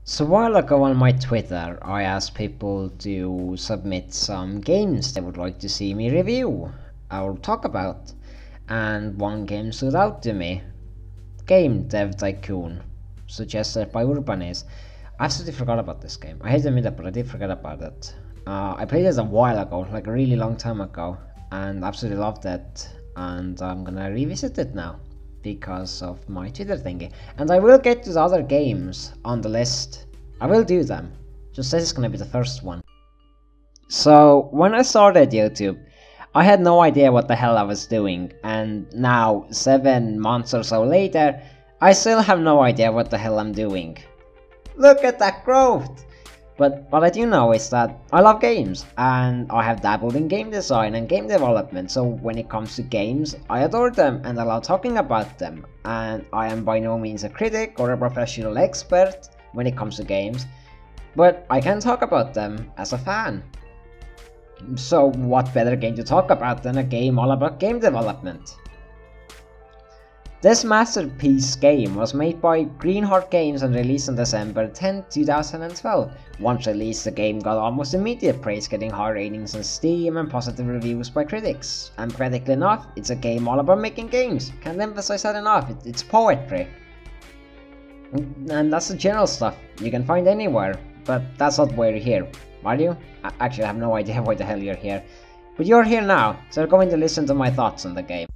So a while ago on my Twitter, I asked people to submit some games they would like to see me review or talk about, and one game stood out to me. Game Dev Tycoon, suggested by Urbanis. I absolutely forgot about this game. I hate to admit it, but I did forget about it. I played this a while ago, like a really long time ago, and absolutely loved it, and I'm gonna revisit it now because of my Twitter thingy. And I will get to the other games on the list. I will do them. Just this is gonna be the first one. So when I started YouTube, I had no idea what the hell I was doing, and now 7 months or so later, I still have no idea what the hell I'm doing. Look at that growth! But what I do know is that I love games, and I have dabbled in game design and game development, so when it comes to games, I adore them and I love talking about them, and I am by no means a critic or a professional expert when it comes to games, but I can talk about them as a fan. So what better game to talk about than a game all about game development? This masterpiece game was made by Greenheart Games and released on December 10, 2012. Once released, the game got almost immediate praise, getting high ratings on Steam and positive reviews by critics. And practically enough, it's a game all about making games. Can't emphasize that enough, it's poetry. And that's the general stuff you can find anywhere, but that's not why you're here, are you? Actually, I have no idea why the hell you're here. But you're here now, so you're going to listen to my thoughts on the game.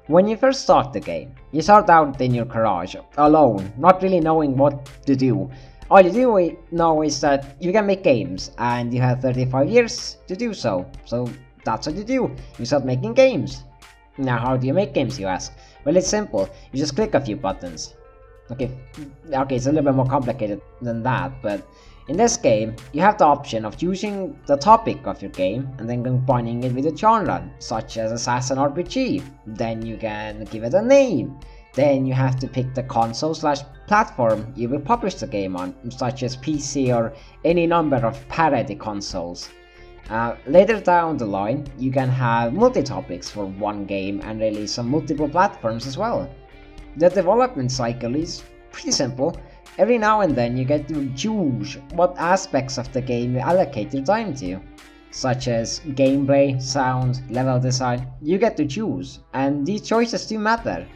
When you first start the game, you start out in your garage, alone, not really knowing what to do. All you do know is that you can make games, and you have 35 years to do so. So that's what you do, you start making games. Now how do you make games, you ask? Well, it's simple, you just click a few buttons. Okay, it's a little bit more complicated than that, but in this game, you have the option of choosing the topic of your game and then combining it with a genre, such as Assassin RPG. Then you can give it a name. Then you have to pick the console/platform you will publish the game on, such as PC or any number of parody consoles. Later down the line, you can have multi-topics for one game and release on multiple platforms as well. The development cycle is pretty simple. Every now and then you get to choose what aspects of the game you allocate your time to, such as gameplay, sound, level design. You get to choose, and these choices do matter.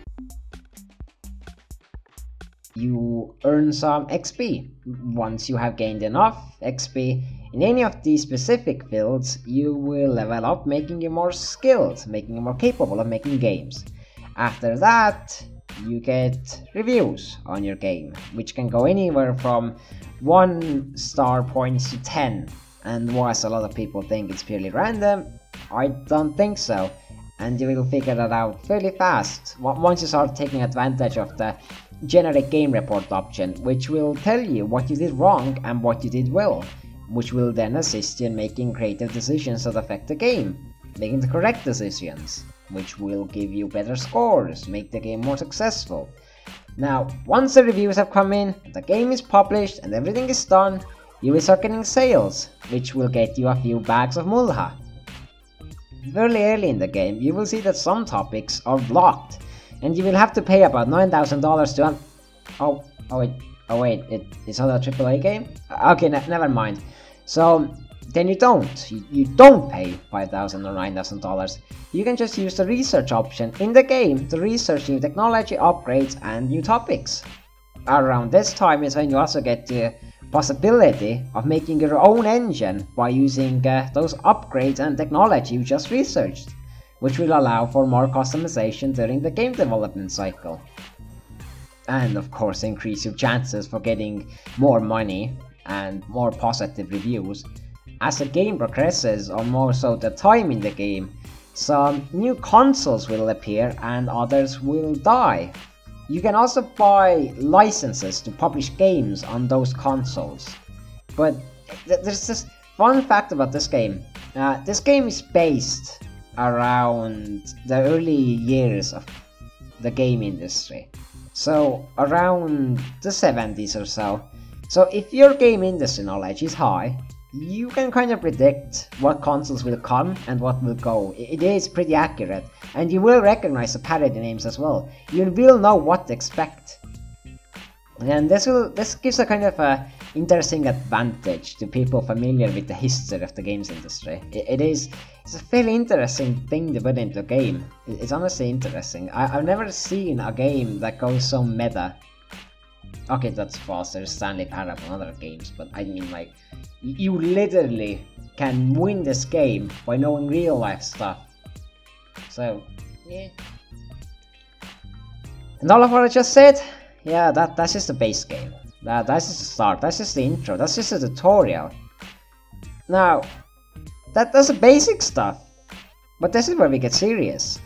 You earn some XP. Once you have gained enough XP in any of these specific fields, you will level up, making you more skilled, making you more capable of making games. After that, you get reviews on your game, which can go anywhere from 1 star points to 10. And whilst a lot of people think it's purely random, I don't think so. And you will figure that out fairly fast once you start taking advantage of the generate game report option, which will tell you what you did wrong and what you did well, which will then assist you in making creative decisions that affect the game, making the correct decisions, which will give you better scores, make the game more successful. Now, once the reviews have come in, the game is published and everything is done, you will start getting sales, which will get you a few bags of mulha. Very early in the game, you will see that some topics are blocked, and you will have to pay about $9,000 to Oh wait, it's not a AAA game? Okay, never mind. So then you don't pay $5,000 or $9,000. You can just use the research option in the game to research new technology, upgrades, and new topics. Around this time is when you also get the possibility of making your own engine by using those upgrades and technology you just researched, which will allow for more customization during the game development cycle. And of course increase your chances for getting more money and more positive reviews. As the game progresses, or more so the time in the game, some new consoles will appear and others will die. You can also buy licenses to publish games on those consoles. But there's this fun fact about this game. This game is based around the early years of the game industry. So around the 70s or so. So if your game industry knowledge is high, you can kind of predict what consoles will come and what will go. It is pretty accurate, and you will recognize the parody names as well. You will know what to expect. And this gives a kind of a interesting advantage to people familiar with the history of the games industry. It's a fairly interesting thing to put into a game. It's honestly interesting. I've never seen a game that goes so meta. Okay, that's false. There's Stanley Parable and other games, but I mean, like, you literally can win this game by knowing real life stuff. So, yeah. And all of what I just said, yeah, that's just the base game. That's just the start, that's just the intro, that's just a tutorial. Now, that's the basic stuff. But this is where we get serious.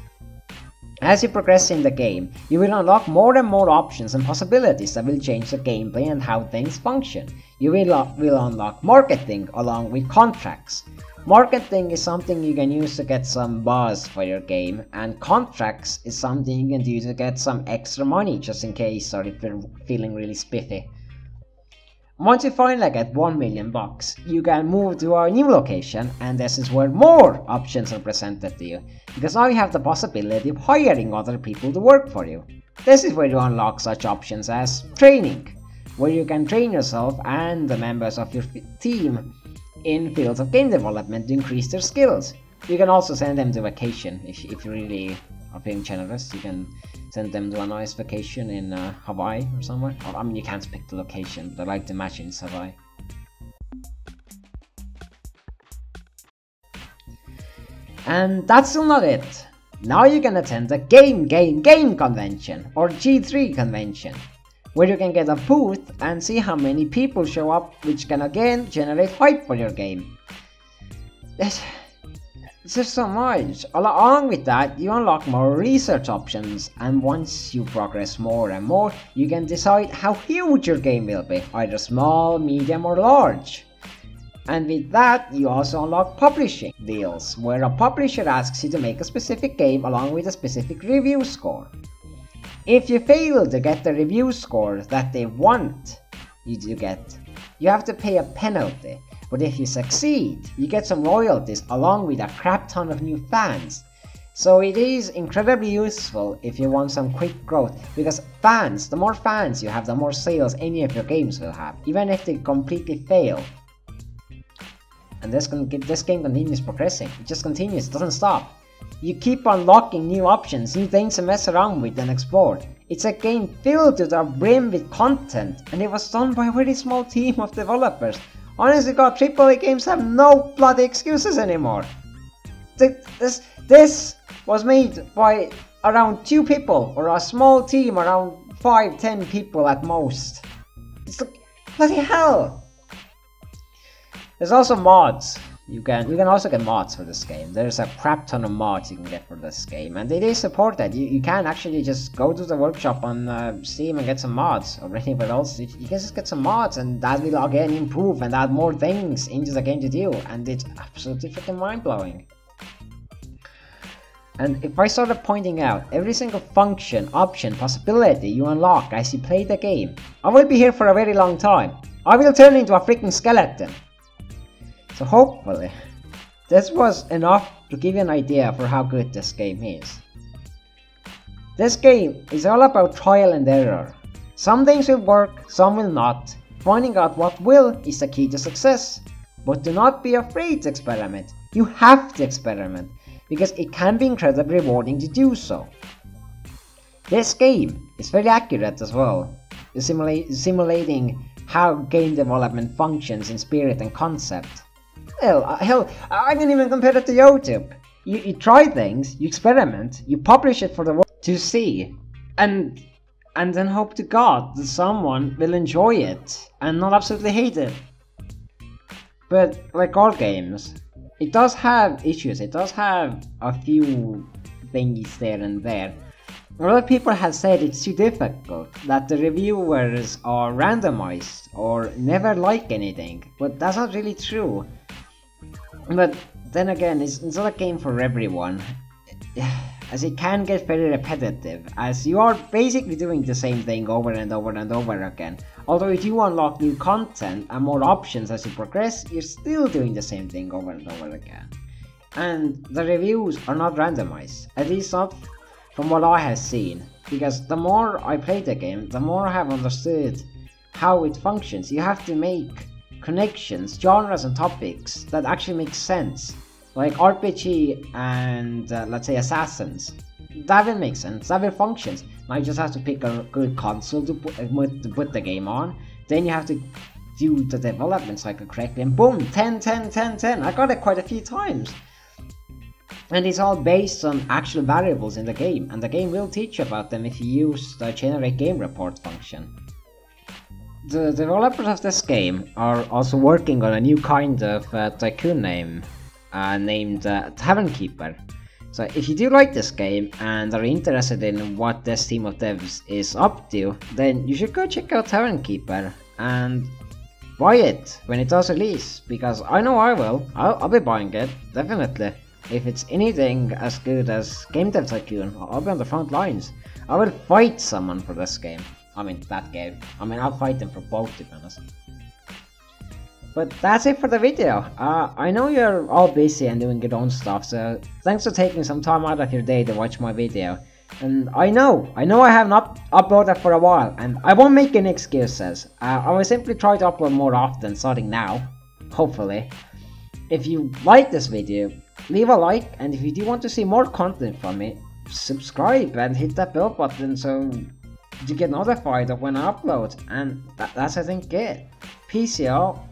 As you progress in the game, you will unlock more and more options and possibilities that will change the gameplay and how things function. You will unlock marketing along with contracts. Marketing is something you can use to get some buzz for your game, and contracts is something you can do to get some extra money just in case, or if you're feeling really spiffy. Once you finally get 1 million bucks, you can move to a new location, and this is where more options are presented to you, because now you have the possibility of hiring other people to work for you. This is where you unlock such options as training, where you can train yourself and the members of your team in fields of game development to increase their skills. You can also send them to vacation if you really are being generous. You can send them to a nice vacation in Hawaii or somewhere. Or, I mean, you can't pick the location, but I like to imagine it's Hawaii. And that's still not it. Now you can attend a game convention, or G3 convention, where you can get a booth and see how many people show up, which can again generate hype for your game. There's just so much. Along with that, you unlock more research options, and once you progress more and more, you can decide how huge your game will be, either small, medium or large. And with that, you also unlock publishing deals, where a publisher asks you to make a specific game along with a specific review score. If you fail to get the review score that they want you to get, you have to pay a penalty. But if you succeed, you get some royalties along with a crap ton of new fans. So it is incredibly useful if you want some quick growth, because fans, the more fans you have, the more sales any of your games will have, even if they completely fail. And this game continues progressing. It just continues, it doesn't stop. You keep unlocking new options, new things to mess around with and explore. It's a game filled to the brim with content, and it was done by a very small team of developers. Honestly God, AAA games have no bloody excuses anymore. This was made by around 2 people, or a small team around 5-10 people at most. It's like, bloody hell! There's also mods. You can also get mods for this game. There's a crap ton of mods you can get for this game, and it is supported. You can actually just go to the workshop on Steam and get some mods, or anywhere else. You can just get some mods, and that will again improve and add more things into the game to do, and it's absolutely freaking mind-blowing. And if I started pointing out every single function, option, possibility you unlock as you play the game, I will be here for a very long time. I will turn into a freaking skeleton. So hopefully, this was enough to give you an idea for how good this game is. This game is all about trial and error. Some things will work, some will not. Finding out what will is the key to success. But do not be afraid to experiment. You have to experiment, because it can be incredibly rewarding to do so. This game is very accurate as well, simulating how game development functions in spirit and concept. Hell, I can even compare it to YouTube. You try things, you experiment, you publish it for the world to see, and then hope to God that someone will enjoy it and not absolutely hate it. But like all games, it does have issues, it does have a few thingies there and there. A lot of people have said it's too difficult, that the reviewers are randomized or never like anything, but that's not really true. But then again, it's not a game for everyone, as it can get very repetitive, as you are basically doing the same thing over and over and over again. Although if you unlock new content and more options as you progress, you're still doing the same thing over and over again. And the reviews are not randomized, at least not from what I have seen. because the more I play the game, the more I have understood how it functions. You have to make connections, genres and topics that actually make sense. Like RPG and let's say Assassins. That will make sense, that will function. Now you just have to pick a good console to put the game on. Then you have to do the development cycle correctly, and boom, 10, 10, 10, 10. I got it quite a few times. And it's all based on actual variables in the game, and the game will teach you about them if you use the generate game report function. The developers of this game are also working on a new kind of Tycoon name, named Tavern Keeper. So if you do like this game and are interested in what this team of devs is up to, then you should go check out Tavern Keeper and buy it when it does release, because I know I will. I'll be buying it, definitely. If it's anything as good as Game Dev Tycoon, I'll be on the front lines. I will fight someone for this game. I mean, that game. I mean, I'll fight them for both, to be honest. But that's it for the video. I know you're all busy and doing your own stuff, so thanks for taking some time out of your day to watch my video. And I know I have not uploaded for a while, and I won't make any excuses. I will simply try to upload more often starting now, hopefully. If you like this video, leave a like, and if you do want to see more content from me, subscribe and hit that bell button so you get notified of when I upload. And that's I think it. Peace y'all.